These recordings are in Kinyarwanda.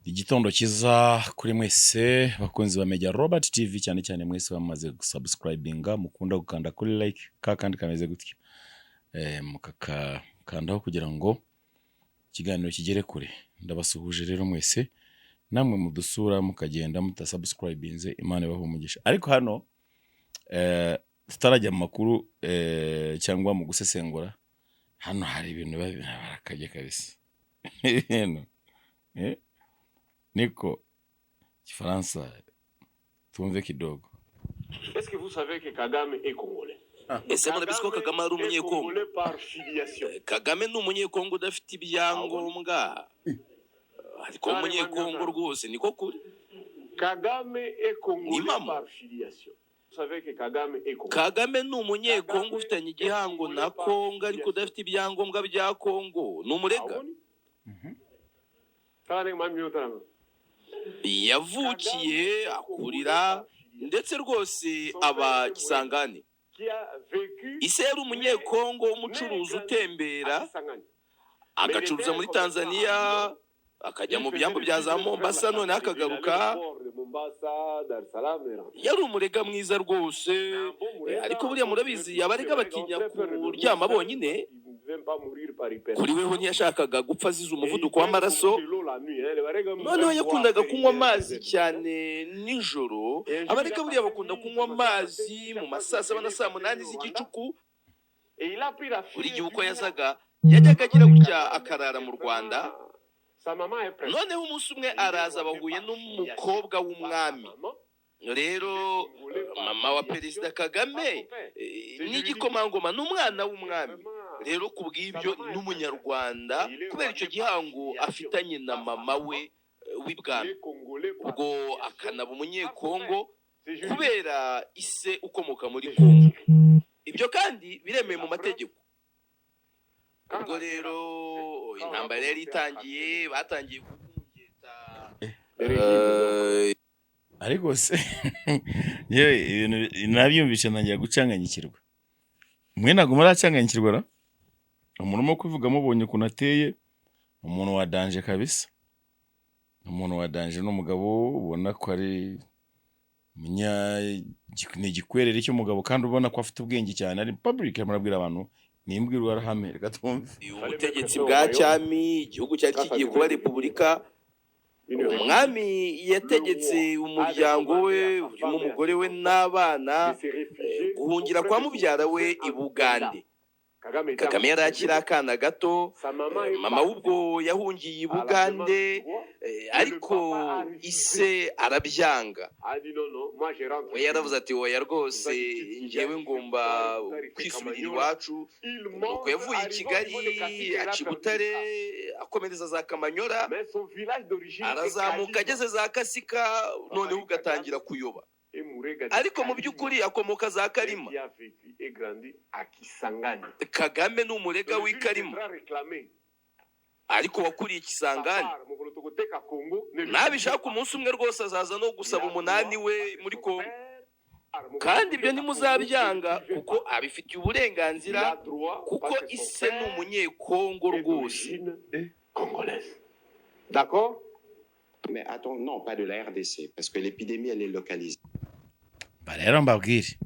Igitondo kiza kuri mwese bakunzi ba Media Robert TV cyane cyane mwese bamaze gusubscribinga mukunda gukanda kuri like kandi kameze gutya mukakanda kugira ngo ikiganiro kigere kure. Ndabasuhuje rero mwese namwe mudusura mukagenda mutasubscribinze Imana ibaho umugisha. Ariko hano tutarajya mu makuru cyangwa mu gusesengura hano hari ibintu barakajye kabisa. Nico, Kifaransa, tumve kidogo. Est-ce que vous savez que Kagame est congolais? Ese murabizi ko Kagame ari umunyekongo? Kagame ni umunyekongo udafite ibyangombwa. Ariko umunyekongo rwose niko kuri. Kagame est congolais par filiation. Vous savez que Kagame est congolais. Kagame ni umunyekongo ufitanye igihango na Kongo ariko udafite ibyangombwa bya Kongo. Ni umurega. Yavukiye akurira ndetse rwose aba Kisangani. Ise yari umunyekongo w'umucuruzi utembera agacuruza muri Tanzania akajya mu byambo bya za Mombasa none akagaruka. Yari umurega mwiza rwose ariko buriya murabizi abarega batinya kuryama bonyine. Kuri weho ntiyashakaga gupfa azize umuvuduko w'amaraso. Noneho yakundaga kunywa amazi cyane nijoro. Abareka buriya bakunda kunywa amazi mu masaa 7 na saa 8 z'igicuku. Buri gihe uko yazaga yajyaga agira gutya akarara mu Rwanda. Noneho umunsi umwe araza bahuye n'umukobwa w'umwami. Rero mama wa Perezida Kagame n'igikomangoma n'umwana w'umwami. Rero kubw'ibyo n'umunyarwanda kubera icyo gihango afitanye na mama we w'ibwami. Ubwo akanaba umunyekongo kubera ise ukomoka muri Kongo. Ibyo kandi biremeye mu mategeko. Ubwo rero intambara yari itangiye batangiye kumugeta ariko se ibintu nabyumvishe ntangira gucanganyikirwa. Mwe ntago muracanganyikirwa ra? Umuntu mo kuvuga mubonye kunateye umuntu wa danger kabisa. Umuntu wa danger n'umugabo ubona ko ari n'igikwerere cy'umugabo kandi ubona ko afite ubwenge cyane ari public murabwira abantu nimbwirwa arahame reka twumve. Ubutegetsi bwa cyami igihugu cyari kigiye kuba repubulika. Umwami yategetse umuryango we urimo umugore we n'abana guhungira kwa mubyara we i Bugande. Kagame yari akiri akana gato, mama w'ubwo yahungiye i Bugande ariko ise arabyanga. We yaravuze ati oya rwose njyewe ngomba kwisubirira iwacu. Nuko yavuye i Kigali aca i Butare akomereza za Kamanyora arazamuka ageze za Kasika noneho ugatangira kuyoba. Ariko mu by'ukuri akomoka za Karima. Kagame ni umurega w'i Karima ariko wakuriye Kisangani. Nabishaka umunsi umwe rwose azaza no gusaba umunani we muri Kongo. Kandi ibyo ntimuzabyanga kuko abifitiye uburenganzira kuko ise ni umunyekongo rwose. D'accord? Mais attends, non, pas de la RDC, parce que l'épidémie, elle est localisée. Rero mbabwire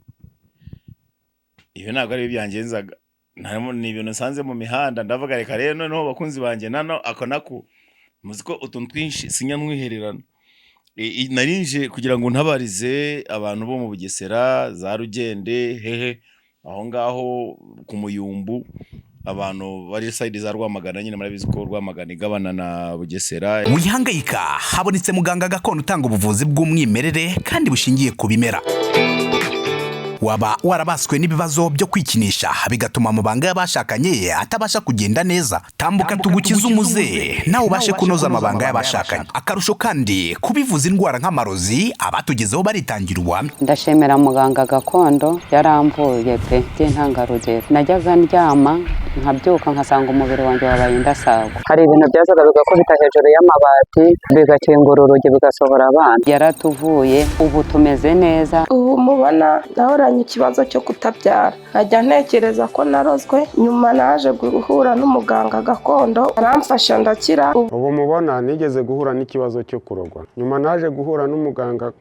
iyo ntabwo ari byangenzaga ni ibintu nsanze mu mihanda ndavuga reka rero noneho bakunzi banjye nano akonako muziko utuntu twinshi sinya ntwihererana. Narinje kugira ngo ntabarize abantu bo mu Bugesera za Rugende hehe aho ngaho ku Muyumbu abantu bari side za Rwamagana nyine murabizi ko Rwamagana igabana na Bugesera. Mwihangayika habonetse muganga gakondo utanga ubuvuzi bw'umwimerere kandi bushingiye ku bimera. Waba warabaswe n'ibibazo byo kwikinisha bigatuma amabanga y'abashakanye atabasha kugenda neza? Tambuka tugukiza umuze nawe ubashe kunoza amabanga y'abashakanye. Akarusho kandi kubivuza indwara nk'amarozi abatugezeho baritangira ubuhamya. Ndashemera muganga gakondo yaramvuye pe by'intangarugero. Najyaga ndyama nkabyuka nkasanga umubiri wanjye wabaye indasago. Hari ibintu byazaga bigakubita hejuru y'amabati bigakingura urugi bigasohora abana. Yaratuvuye, ubu tumeze neza. Ubu mubona nahoranye ikibazo cyo kutabyara, nkajya ntekereza ko narozwe, nyuma naje guhura n'umuganga gakondo aramfasha ndakira. Ubu mubona nigeze guhura n'ikibazo cyo kurogwa, nyuma naje guhura n'umuganga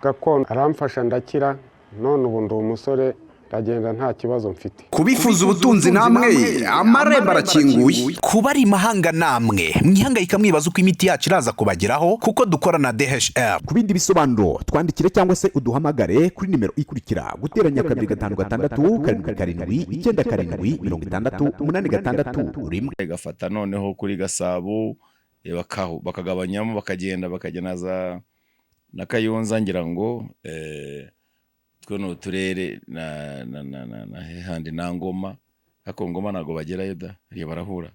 gakondo aramfasha ndakira, none ubu ndi umusore ndagenda nta kibazo mfite. Kubifuza ubutunzi namwe amarembo arakinguye. Kuba ari imahanga namwe mwihangayika mwibaza uko imiti yacu iraza kubageraho kuko dukora na DHL. Ku bindi bisobanuro twandikire cyangwa se uduhamagare kuri nimero ikurikira: guteranya 256 gafata noneho kuri Gasabo bakagabanyamo bakagenda bakajya na Kayonza ngira ngo twono turere na handi na Ngoma, hako Ngoma nago bagerayo da ariyo barahura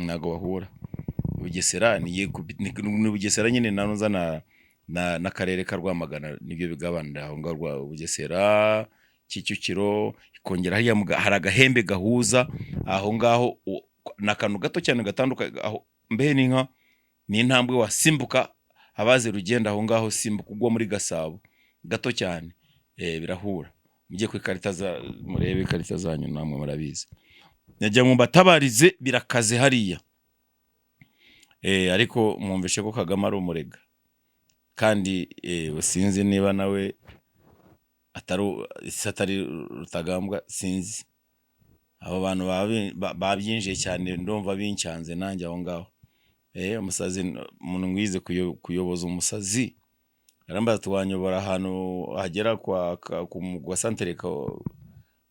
nago bahura. Bugesera ni Bugesera nyine nanunza na karere ka Rwamagana nibyo bigabanira aho ngaho Bugesera Kicukiro ikongera hari agahembe gahuza aho ngaho nakantu gato cyane gatanduka aho mbehe n'inka ni intambwe wasimbuka abaze rugenda aho ngaho simbuka ugwa muri Gasabo gato cyane birahura. Mujye ku ikarita za murebe ikarita zanyu namwe murabizi. Najya mu batabarize birakaze hariya ariko mwumvishe ko Kagame ari umurega kandi sinzi niba nawe atari Rutagambwa sinzi. Abo bantu babyinjiye cyane ndumva bincyanze nanjye aho ngaho. Umusazi umuntu ngwize kuyoboza umusazi arambaza twanyobora ahantu hagera kwa santere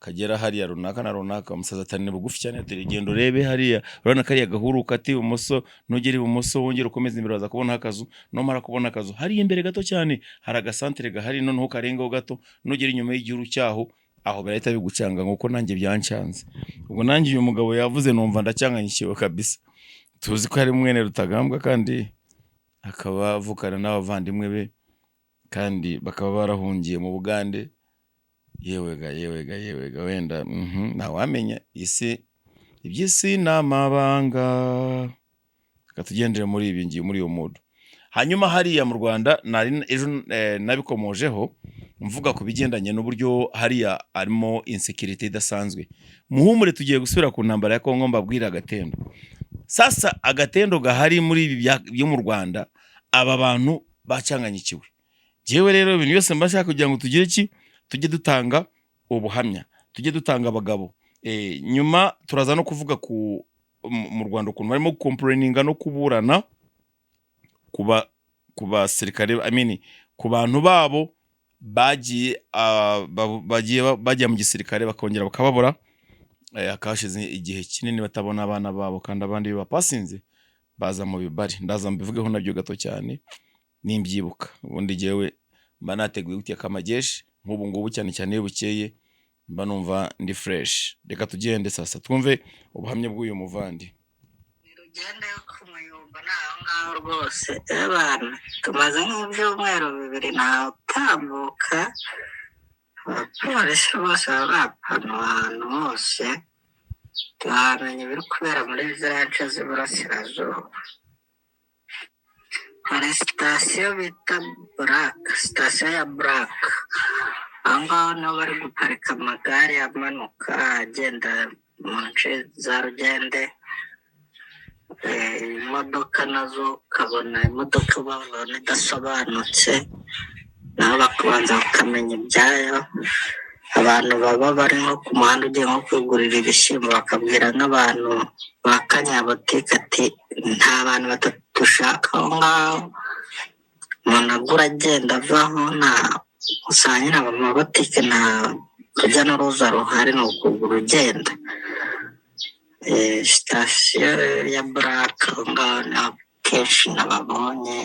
kagera hariya runaka na runaka. Umusazi atari bugufi cyane ati genda urebe hariya urabona kariya gahuru kati ibumoso nugera ibumoso wongera ukomeza imbere waza kubona akazu, nomara kubona akazu hari imbere gato cyane hari agasantere gahari noneho karengaho gato nugera inyuma y'igihuru cyaho aho barahita bigucanga nkuko nanjye byancanze. Ubwo nanjye uyu mugabo yavuze numva ndacyanganyishiwe kabisa. Tuzi ko ari mwene Rutagambwa kandi akaba avukana n'abavandimwe be kandi bakaba barahungiye mu Bugande. Yewega wenda ntawamenya iby'isi n'amabanga. Katugendere muri ibi ngiye muri uyo mudo. Hanyuma hariya mu Rwanda ejo nabikomojeho mvuga ku bigendanye n'uburyo hariya arimo insecurity idasanzwe. Muhumure tugiye gusubira ku ntambara ya Kongo mbabwira Agatendo. Sasa Agatendo gahari muri ibi byo mu Rwanda aba bantu bacanganyikiwe. Jewe rero ibintu byose mbashaka kugira ngo tugire tujye dutanga ubuhamya, tujye dutanga abagabo. Nyuma turaza no kuvuga mu Rwanda ukuntu barimo complaininga no kuburana kuba sirikare ku bantu babo bagiye mu gisirikare bakongera bakababura. Akashize igihe kinini batabona abana babo kandi abandi bapasinze baza mu bibari. Ndaza mbivugeho nabyo gato cyane nimbyibuka. Ubundi jewe mba nateguye gutya kamageshi nk'ubu ngubu cyane cyane bukeye mba numva ndi fresh. Reka tugende sasa twumve ubuhamya bw'uyu muvandi. Nirugende ku Muyumba naho ngaho rwose abantu tumaze nk'ibyumweru 2 natambuka. Abapolisi bose bapana ahantu hose tuhamenye biri kubera muri ziriya nce z'iburasirazuba. Hari sitasiyo bita sitasiyo ya Black, aho ngaho niho bari guparika amagare amanuka agenda mu nce za Rugende. Imodoka nazo ukabona imodoka babona idasobanutse nabo bakabanza bakamenya ibyayo. Abantu baba bari nko ku muhanda ugiye nko kwigurira ibishyimbo bakabwira nk'abantu ba Kanyabotike ati nta bantu batatu dushaka aho ngaho. Umuntu agura agenda avaho nta usanga amabotike nta rujya n'uruza ruhari ni ukugura ugenda. Sitasiyo ya Black aho ngaho naho kenshi nababonye.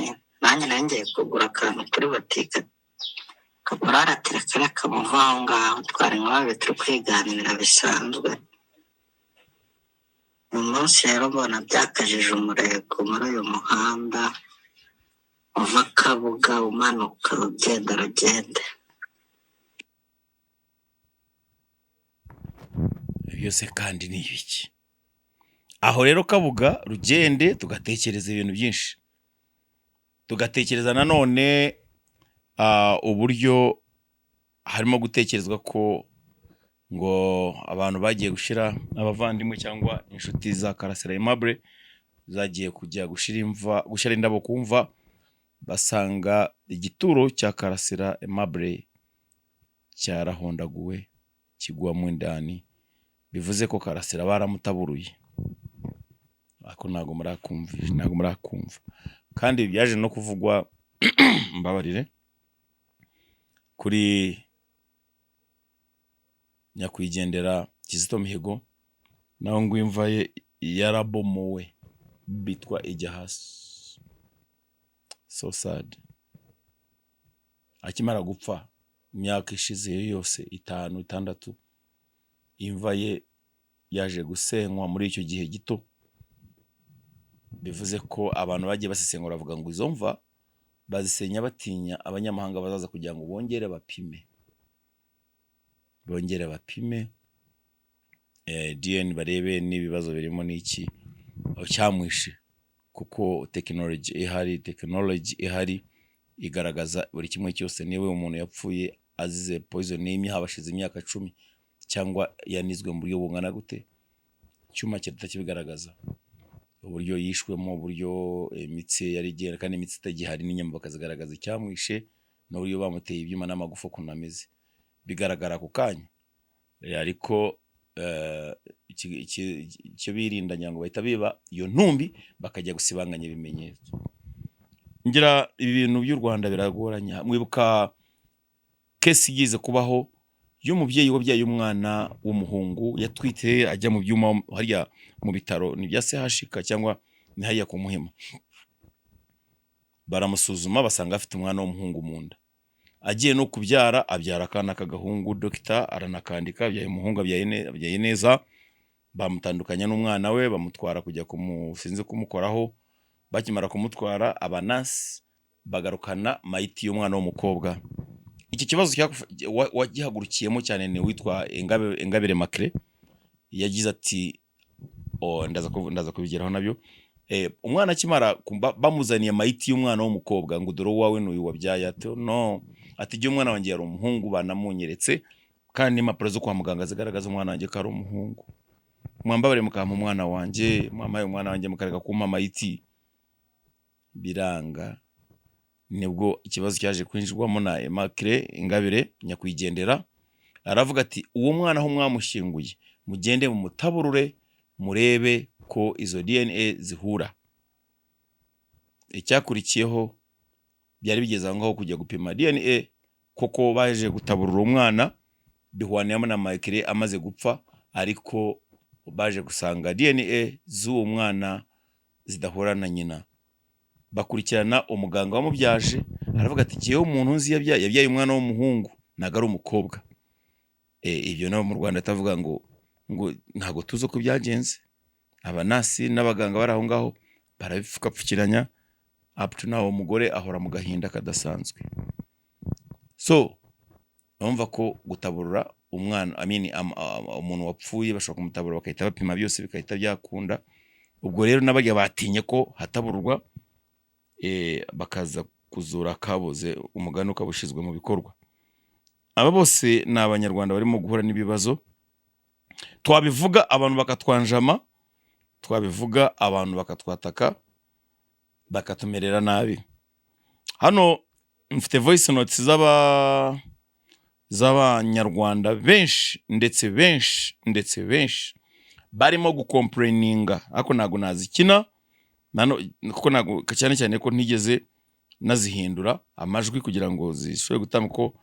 Nanjye ngiye kugura akantu kuri botike kaporara telefone kamuva aho ngaho twari nk'ababe turi kwiganirira bisanzwe. Uyu munsi rero mbona byakajije umurego muri uyu muhanda uva Kabuga umanuka ugenda Rugende. byose kandi ni ibiki? Aho rero Kabuga Rugende tugatekereza ibintu byinshi, tugatekereza nanone uburyo harimo gutekerezwa ko ngo abantu bagiye gushira abavandimwe cyangwa inshuti za Karasira Aimable zagiye kujya gushira indabo kumva, basanga igituro cya Karasira Aimable cyarahondaguwe kigwa mu ndani, bivuze ko Karasira baramutaburuye. Ako ntago murakumva kandi byaje no kuvugwa mbabarire kuri nyakwigendera Kizito Mihigo naho ngo imva ye yarabomowe bitwa ijya hasi. So sad. Akimara gupfa imyaka ishize yose 5 6 imva ye yaje gusenywa muri icyo gihe gito, bivuze ko abantu bagiye basesengura bavuga ngo izo mva bazisenya batinya abanyamahanga bazaza kugira ngo bongere bapime DNA barebe n'ibibazo birimo n'iki cyamwishe, kuko technology ihari igaragaza buri kimwe cyose. Niwe umuntu yapfuye azize poison n'imye habashize imyaka 10 cyangwa yanizwe mu buryo bungana gute, cyuma kirata kibigaragaza uburyo yishwemo, uburyo imitsi yari igera kandi imitsi itagihari n'inyama bakazigaragaza icyamwishe n'uburyo bamuteye ibyuma n'amagufa kunameze bigaragara ku kanya. Ariko icyo birindanya ngo bahita biba iyo ntumbi bakajya gusibanganya ibimenyetso. Ngira ibi bintu by'u Rwanda biragoranya. Mwibuka kesi yize kubaho y'umubyeyi wabyaye umwana w'umuhungu yatwite ajya mu byuma hariya mu bitaro ni bya CHK cyangwa ni hariya ku Muhima, baramusuzuma basanga afite umwana w'umuhungu mu nda. Agiye no kubyara abyara akana k'agahungu, dokita aranakandika abyaye umuhungu abyaye neza, bamutandukanya n'umwana we bamutwara kujya sinzi kumukoraho. Bakimara kumutwara abanasi bagarukana mayiti y'umwana w'umukobwa. Iki kibazo wagihagurukiyemo cyane ni witwa Ingabire Macre, yagize ati ndaza kubigeraho nabyo. Umwana akimara bamuzaniye mayiti y'umwana w'umukobwa ngo dore wawe n'uyu wabyaye, ati no, ati igihe umwana wanjye yari umuhungu banamunyeretse kandi impapuro zo kwa muganga zigaragaza umwana wanjye ko ari umuhungu. Mwambabare mukampa umwana wanjye, mwamaye umwana wanjye mukareka kumpa mayiti, biranga. Nibwo ikibazo cyaje kwinjirwamo na Macre Ingabire nyakwigendera, aravuga ati uwo mwana aho mwamushyinguye mugende mu mutaburure murebe ko izo DNA zihura. Icyakurikiyeho byari bigeze aho kujya gupima DNA, koko baje gutaburura umwana bihwaniyemo na Macre amaze gupfa, ariko baje gusanga DNA z'uwo mwana zidahura na nyina. Bakurikirana umuganga wamubyaje, aravuga ati kiyo umuntu nzi yabyaye umwana w'umuhungu naga ari umukobwa. Ibyo nabo mu Rwanda tavuga ngo ntago tuzo ko byagenze. Abanasi n'abaganga bari aho ngaho barabipfukapfukiranya, up to now umugore ahora mu gahinda kadasanzwe. So urumva ko gutaburura umwana umuntu wapfuye bashobora kumutabura bakahita bapima byose bikahita byakunda. Ubwo rero n'abajya batinye ko hatabururwa bakaza kuzura kaboze umugani ukabushizwe mu bikorwa. Aba bose ni abanyarwanda barimo guhura n'ibibazo, twabivuga abantu bakatwanjama, twabivuga abantu bakatwataka bakatumerera nabi. Hano mfite voice notes z'abanyarwanda benshi ndetse barimo gucomplaininga, ako nago nazikina kuko nago cyane ko ntigeze nazihindura amajwi kugira ngo zishobore gutama ko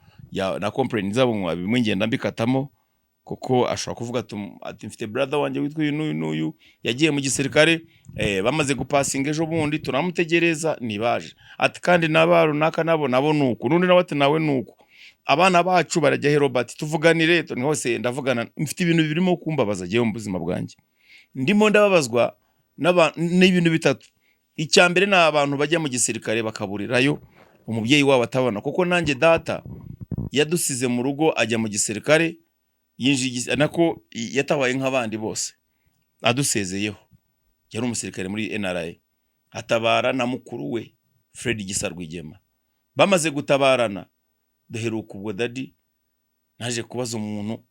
na complain zabo bimwe ngenda mbikatamo, kuko ashobora kuvuga ati mfite brother wanjye witwa uyu yagiye mu gisirikare bamaze gupasinga ejo bundi turamutegereza nibaje, ati kandi nabaru naka nabo nuko nundi nawe ati nawe nuko abana bacu barajya he Robert tuvuganire to hose ndavugana. Mfite ibintu birimo kumbabaza giye mu buzima bwanjye, ndimo ndababazwa n'ibintu bitatu. Icyambere na abantu bajya mu gisirikare bakaburirayo umubyeyi wabo atabona, kuko nanjye data yadusize mu rugo ajya mu gisirikare yinjiye nako yatabaye nk'abandi bose adusezeyeho. Yari umusirikare muri NRA, atabara na mukuru we Fred Gisa Rwigema. Bamaze gutabarana duheruka ubwo dadi naje kubaza umuntu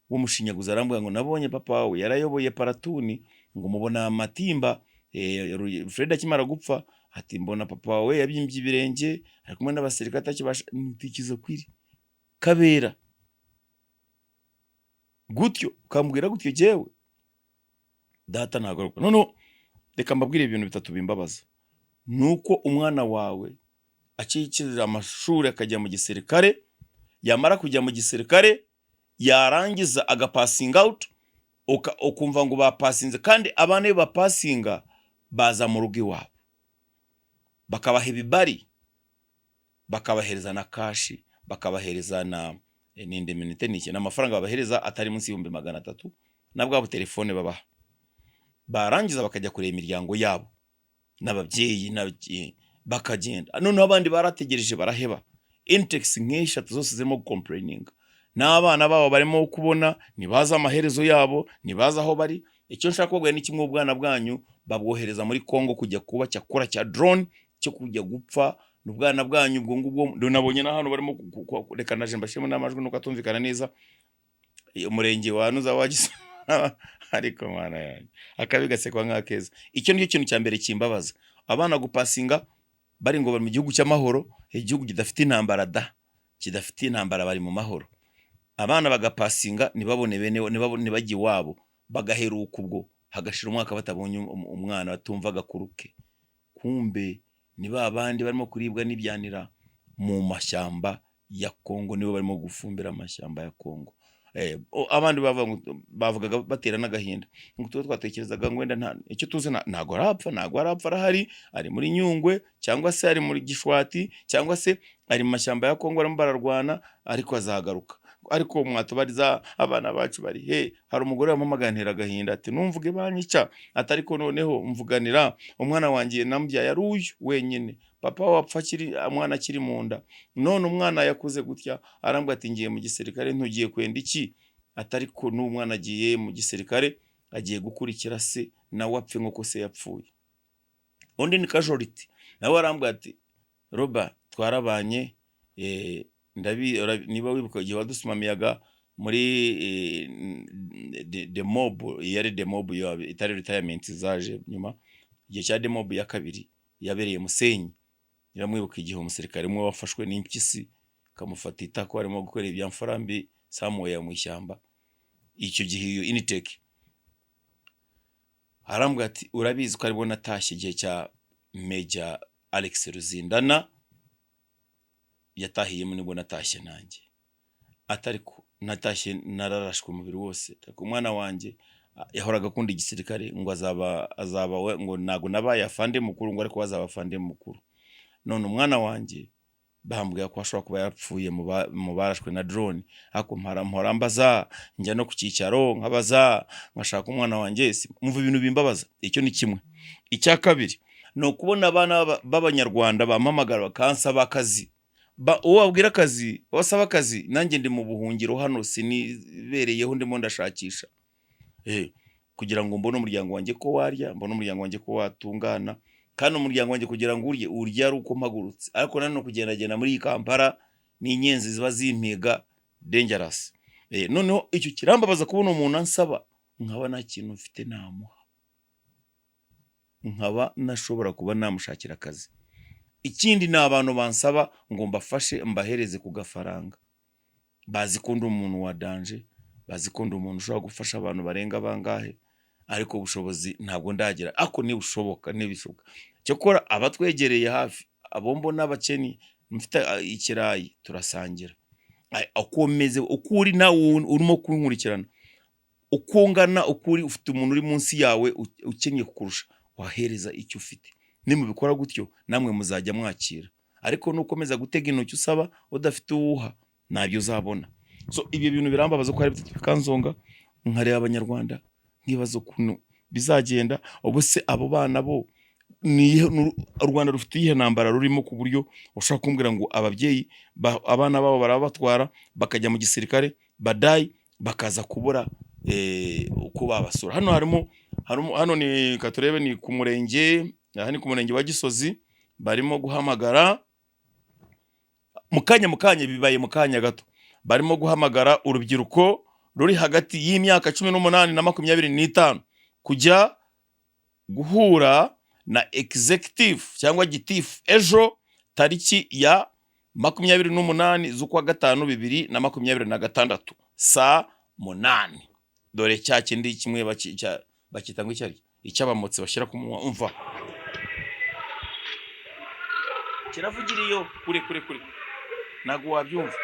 w'umushinyaguza arambwira ngo nabonye papa wawe yarayoboye paratuni ngo mubona amatimba. Fred akimara gupfa ati mbona papa wawe yabyimbye ibirenge ari kumwe n'abasirikare atakibasha ntikizo kwiri kabera gutyo ukambwira gutyo jewe data nagaruka. None reka mbabwire ibintu bitatu bimbabaza. Nuko umwana wawe akikirira amashuri akajya mu gisirikare, yamara kujya mu gisirikare yarangiza agapassing out ukumva ngo bapasinze, kandi abana be bapasinga baza mu rugo iwabo bakabaha ibibari, bakabahereza na kashi, bakabahereza na n'indeminite n'iki n'amafaranga babahereza atari munsi y'300 na bwa telefone babaha. Barangiza bakajya kureba imiryango yabo n'ababyeyi bakagenda. None abandi barategereje baraheba. Intex nk'eshatu zose zirimo complaining, n'abana babo barimo kubona nibaza amaherezo yabo, nibaza aho bari. Icyo nshaka kubwira ni kimwe, ubwana bwanyu babwohereza muri Kongo kujya kuba cyakora cya drone cyo kujya gupfa. N'ubwana bwanyu ubwo ngubwo nabonye na hano barimo reka naje mbashemo n'amajwi nuko atumvikana neza. Umurenge wa Nuza wagisa ariko mwana yanjye akabigasekwa nk'akeza. Icyo niyo kintu cya mbere kimbabaza, abana gupasinga bari ngo bari mu gihugu cy'amahoro, igihugu kidafite intambara kidafite intambara, bari mu mahoro. Abana bagapasinga nibabone bene nibagiye wabo bagaheruka ubwo hagashira umwaka batabonye umwana batumva gakuruke. Kumbe niba abandi barimo kuribwa n'ibyanira mu mashyamba ya Kongo, nibo barimo gufumbira amashyamba ya Kongo. Abandi bavugaga batera n'agahinda ngo tuba twatekerezaga ngo wenda nta icyo tuze ntago arapfa arahari, ari muri Nyungwe cyangwa se ari muri Gishwati cyangwa se ari mu mashyamba ya Kongo arimo bararwana, ariko azagaruka. Ariko mwatubariza abana bacu bari he? Hari umugore wamamaganira agahinda ati numvuge banyica, atariko noneho mvuganira umwana wanjye nambya yaruyu wenyine, papa wapfa kiri umwana kiri munda, none umwana yakuze gutya arambwa ati ngiye mu gisirikare. Ntugiye kwenda iki? Atariko n'umwana agiye mu gisirikare agiye gukurikira se nawe apfe nko se yapfuye. Undi ni casualty nawe arambwa ati Roba twarabanye niba wibuka igihe wadusumamiyaga muri demob, yari demob itari retirement zaje nyuma, igihe cya demob ya kabiri yabereye Musenyi. Yaramwibuka igihe umusirikare umwe wafashwe n'impyisi kamufata itako arimo gukora ibyamfarambi samuye mu ishyamba. Icyo gihe iyo Initech arambwa ati urabizi ko aribwo natashye igihe cya Major Alex Ruzindana yatahiye nibwo natashye nanjye, atariko natashye nararashwe umubiri wose. Umwana wanjye yahoraga akunda igisirikare ngo azaba we ngo nago nabaye afande mukuru ngo ariko azaba afande mukuru. None umwana wanjye bambwiye ko ashobora kuba yapfuye mu barashwe na drone, ako mpora mbaza njya no ku cyicaro nkabaza nkashaka umwana wanjye. Mumva ibintu bimbabaza. Icyo ni kimwe. Icya kabiri no kubona abana b'abanyarwanda bamamagara bakansaba akazi, uwo wabwira akazi wasaba akazi, nanjye ndi mu buhungiro hano sinibereyeho ndimo ndashakisha kugira ngo mbone umuryango wanjye ko warya, mbone umuryango wanjye ko watungana, kandi umuryango wanjye kugira ngo urye ari uko mpagurutse. Ariko nanone kugendagenda muri Kampala n'inyenzi ziba zimpiga dangerous. Noneho icyo kirambabaza kubona umuntu ansaba nkaba nta kintu mfite namuha, nkaba nashobora kuba namushakira akazi. Ikindi ni abantu bansaba ngo mbafashe mbahereze ku gafaranga, bazikunda umuntu wa danje, bazikunda umuntu ushobora gufasha abantu barenga bangahe, ariko ubushobozi ntabwo ndagira. Ako ni bushoboka nibishoboka cyokora abatwegereye hafi abombo n'abakeni mfite ikirayi turasangira. Akomeze ukuri nawe urimo kunkurikirana, ukungana ukuri ufite umuntu uri munsi yawe ukenye kukurusha, wahereza icyo ufite. Nimubikora gutyo namwe muzajya mwakira, ariko nukomeza gutega intoki usaba udafite uwuha nabyo uzabona. So ibyo bintu birambabaza ko ari kanzonga nkareba abanyarwanda nkibazo kuno bizagenda. Ubuse abo bana bo ni u Rwanda rufite ihe ntambara rurimo ku buryo ushaka kumbwira ngo ababyeyi abana babo barabatwara bakajya mu gisirikare badayi bakaza kubura uko babasura. Hano ni katurebe ni ku murenge, aha ni ku murenge wa Gisozi, barimo guhamagara mukanya bibaye mukanya gato, barimo guhamagara urubyiruko ruri hagati y'imyaka 18 na 25 kujya guhura na executive cyangwa gitifu ejo tariki ya 28 z'ukwa 5 2026 saa 8. Dore cya kindi kimwe bakita ngo icyari icyabamotse bashyira ku munwa, umva kiravugiriyo kure nago wabyumva.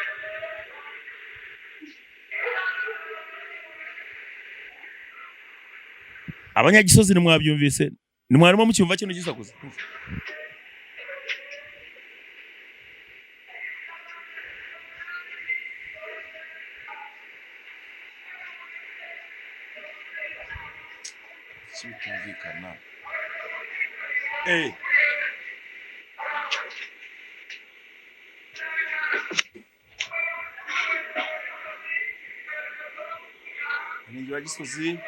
Abanyagisozi ni mwabyumvise, ni mwarimo mucyumva kino gisakuza. Sibitumvikana. Ni wa Gisozi.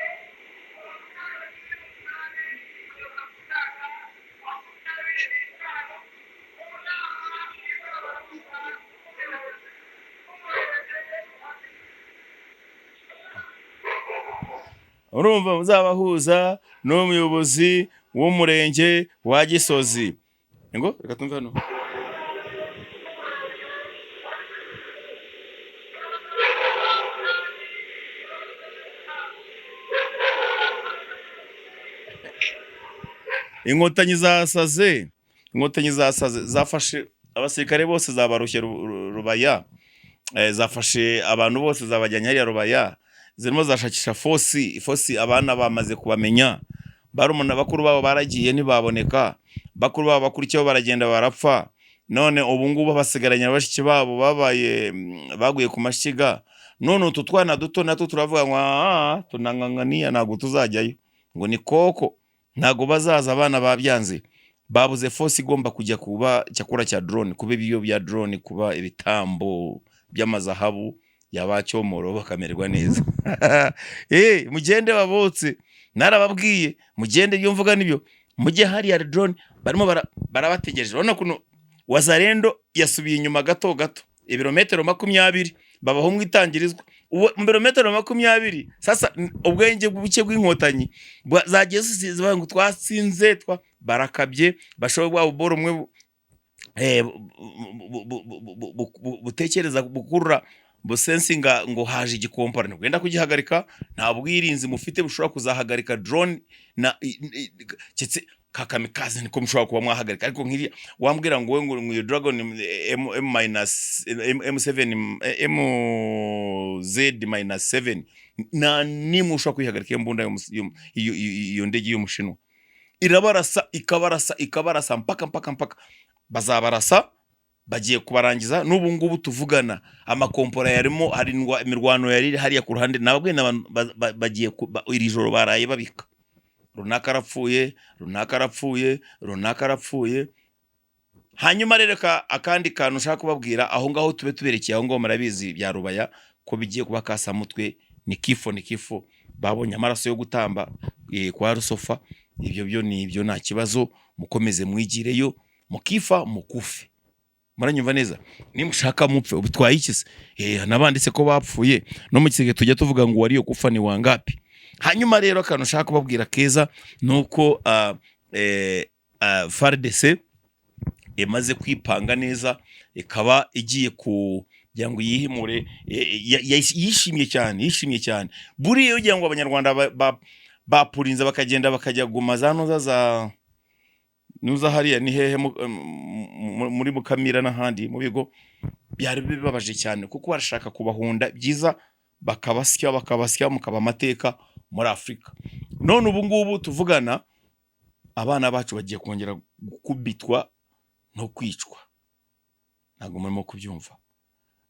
Urumva muzabahuza n'umuyobozi w'umurenge wa Gisozi. Ngo reka tumve hano. Inkotanyi zasaze zafashe abasirikare bose zabarushye Rubaya, zafashe abantu bose zabajyanye hariya Rubaya, zirimo zashakisha fosi abana bamaze kubamenya, barumuna bakuru babo baragiye ntibaboneka, bakuru babo bakurikiyeho baragenda barapfa, none ubu ngubu basigaranye abashiki babo baguye ku mashiga, none utu twana duto natwo turavuga ngo tunanganganiya ntago tuzajyayo, ngo ni koko ntago bazaza, abana babyanze, babuze fosi igomba kujya kuba cyakora cya drone, kuba ibiyo bya drone, kuba ibitambo by'amazahabu yabacyomoro bakamererwa neza. Mugende babotse, narababwiye mugende iyo mvuga nibyo, mujye hari ya drone barimo barabategereje. Urabona kuno Wazalendo yasubiye inyuma gato ibirometero 20 babaho mwitangirizwa, ibirometero 20. Sasa ubwenge buke bw'inkotanyi zageze zivuga ngo twatsinze barakabye, bashobora bwabo umwe butekereza bukurura busensinga ngo haje igikompara, wenda kugihagarika, nta bwirinzi mufite bushobora kuzahagarika drone na cyetse kakamikaze niko mushobora kuba mwahagarika. Ariko nkiriya wambwira ngo ngo Dragon MZ-7 na nimwe ushobora kwihagarika imbunda iyo ndege y'umushinwa, irabarasa ikabarasa mpaka bazabarasa, bagiye kubarangiza. N'ubu ngubu tuvugana amakompora yarimo harindwa, imirwano yari hariya ku ruhande, nababwe bagiye iri joro baraye babika, runaka arapfuye. Hanyuma rero akandi kantu ushaka kubabwira aho ngaho tube tuberekeye aho ngaho, murabizi bya Rubaya ko bigiye kuba kasamutwe, ni kifo babonye amaraso yo gutamba kwa Rusofa. Ibyo nibyo nta kibazo, mukomeze mwigireyo, mukifa mukufe. Muranyumva neza, nimushaka mupfe ubutwaye ikise, nabanditse ko bapfuye no mu kisege tujya tuvuga ngo wariyo kufa ni wangapi. Hanyuma rero akantu ushaka kubabwira keza nuko FARDC imaze kwipanga neza, ikaba igiye kugira ngo yihimure, yishimye cyane. Buriya ugira ngo abanyarwanda bapurinze bakagenda bakajya guma za nuza hariya ni hehe muri Mukamira n'ahandi mu bigo, byari bibabaje cyane kuko barashaka kubahunda byiza, bakabasya mukaba amateka muri Afrika. None ubu ngubu tuvugana, abana bacu bagiye kongera gukubitwa no kwicwa, ntago murimo kubyumva.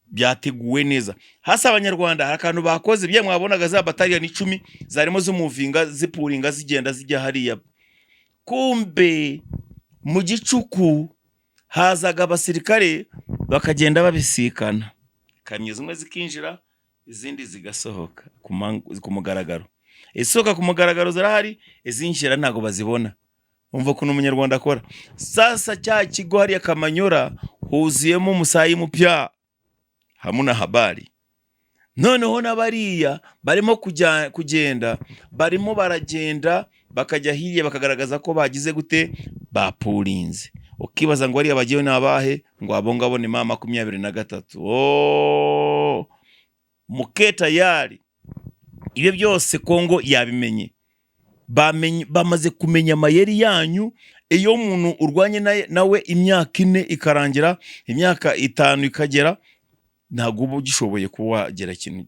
Byateguwe neza, hasa abanyarwanda hari akantu bakoze, bye mwabonaga za battalion 10 zarimo zumuvinga zipuringa zigenda zijya hariya, kumbe mu gicuku hazaga abasirikare bakagenda babisikana, kamyo zimwe zikinjira izindi zigasohoka ku mugaragaro. Isohoka ku mugaragaro zirahari, izinjira ntago bazibona. Umva kuno umunyarwanda akora. Sasa cya kigo hariya Kamanyora huzuyemo Musayi Mupya hamuna habari. Noneho n'abariya barimo kugenda, barimo baragenda bakajya hiriya bakagaragaza ko bagize gute, bapurinze. Ukibaza ngo ariya bagiye nabahe, ngo abongabo ni mama 23. Muketa yari ibyo byose Kongo yabimenye. Bamaze kumenya amayeri yanyu. Iyo umuntu urwanye nawe imyaka 4 ikarangira, imyaka 5 ikagera, ntago ubu gishoboye kuba gera kintu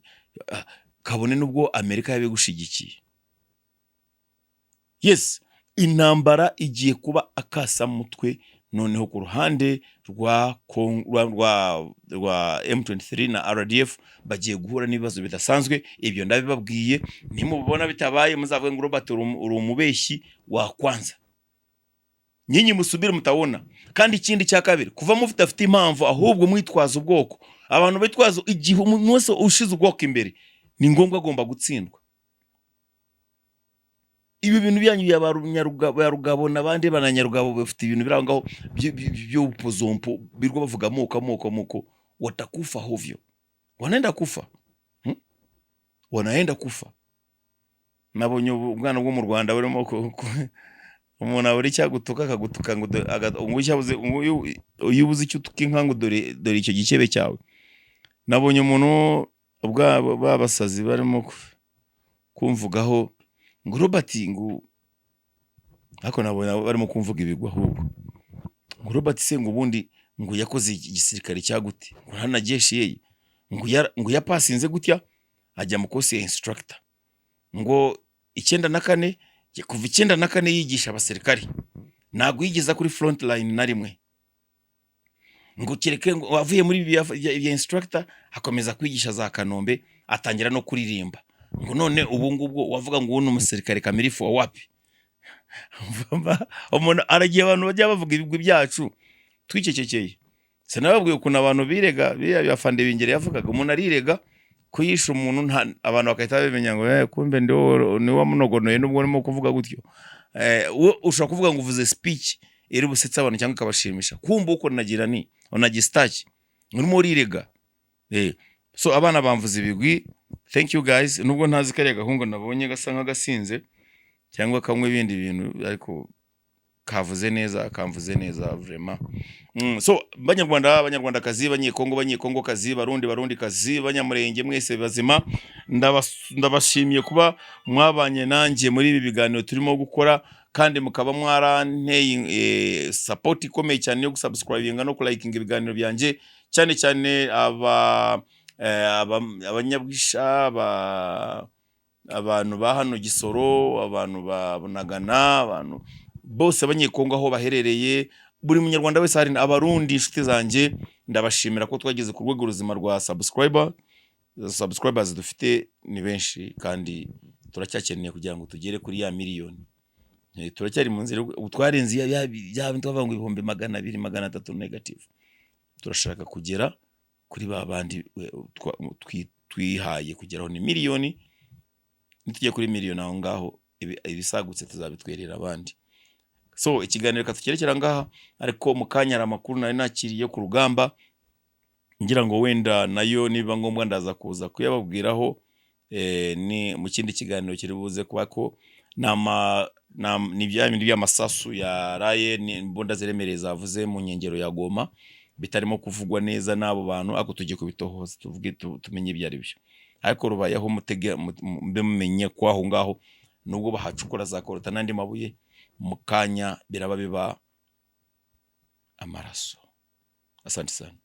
kabone nubwo Amerika yabigushigikiye. Yes, intambara igiye kuba akasa mutwe. Noneho ku ruhande rwa M23 na RDF bagiye guhura n'ibibazo bidasanzwe. Ibyo ndabibabwiye, nimubona bitabaye muzavuga ngo Robert uri umubeshyi wa kwanza. Nyinyi musubire mutabona. Kandi ikindi cya kabiri, kuva mufite afite impamvu ahubwo mwitwaza ubwoko. Abantu bitwaza igihe umunsi ushize ubwoko imbere, ni ngombwa agomba gutsindwa. Ibi bintu byanyu y'abarugabo nabandi bananyarugabo bafite ibintu birangaho by'upozompo birwa bavuga moko watakufa hovyo. Wanaenda kufa. Wanaenda kufa. Nabonye ubwana bwo mu Rwanda burimo umuntu aburi cyagutuka akagutuka ngo ngushabuze uyubuze icyo tukinkango dore icyo gikebe cyawe. Nabonye umuntu babasazi barimo kumvugaho ngo Robert ngo ako nabona barimo kumvuga ibigwa ahubwo ngo Robert se ngo ubundi ngo yakoze igisirikare cyagute ngo hana jeshi yeye ngo yapasinze gutya ajya mu course ya instructor ngo 94 kuva 94 yigisha abasirikare ntago yigeza kuri front line na rimwe ngo kireke ngo avuye muri ya instructor akomeza kwigisha za Kanombe atangira no kuririmba ngo none ubu ngubwo wavuga ngo uno umusirikare kamirifu wa wapi. Umuntu aragiye abantu bajya bavuga ibigwi byacu twicecekeye. Sinababwiye ukuntu abantu birega bafande bingere yavugaga umuntu arirega kuyisha umuntu abantu bakahita bimenya ngo kumbe ni wa munogonoye nubwo urimo kuvuga gutyo. Ushaka kuvuga ngo uvuze speech iri busetsa abantu cyangwa kabashimisha. Kumbe uko nagira ni onagistaki urimo urirega. So abana bamvuze ibigwi. Thank you guys. Nubwo ntazi kare gahungu nabonye gasa nk'agasinze cyangwa kamwe ibindi bintu ariko kavuze neza vraiment. So abanyarwanda kazi banyekongo kazi barundi kazi banyamurenge mwese bazima ndabashimiye kuba mwabanye nanjye muri ibi biganiro turimo gukora kandi mukaba mwaranteye support ikomeye cyane yo gusubscribinga no likinga ibiganiro byanje cyane abanyabwisha abantu ba hano Gisoro, abantu babonagana, abantu bose abanyekongo aho baherereye, buri munyarwanda wese hari abarundi inshuti zanjye ndabashimira ko twageze ku rwego ruzima rwa subscribers dufite ni benshi kandi turacyakeneye kugira ngo tugere kuri ya miliyoni. Turacyari mu nzira utwarenze ya twavuga ngo 200 300 negative. Turashaka kugera kuri babandi twihaye kugeraho ni miliyoni. Nitujye kuri miliyoni aho ngaho ibisagutse tuzabitwerera abandi. So ikiganiro katukerekera ngaha ariko mukanyara makuru nari nakiriye ku rugamba ngira ngo wenda nayo niba ngombwa ndaza kuza kuyababwiraho ni mu kindi kiganiro kiri buze kuba ko ni by'amasasu ya raye ni mbunda ziremereye zavuze mu nkengero ya Goma bitarimo kuvugwa neza n'abo bantu ako tujye kubitohoza tuvuge tumenye ibyo ari byo. Ariko rubayeho mutege mbe mumenye kwaho ngaho nubwo bahacukura za korota nandi mabuye mukanya biraba biba amaraso. Asante sana.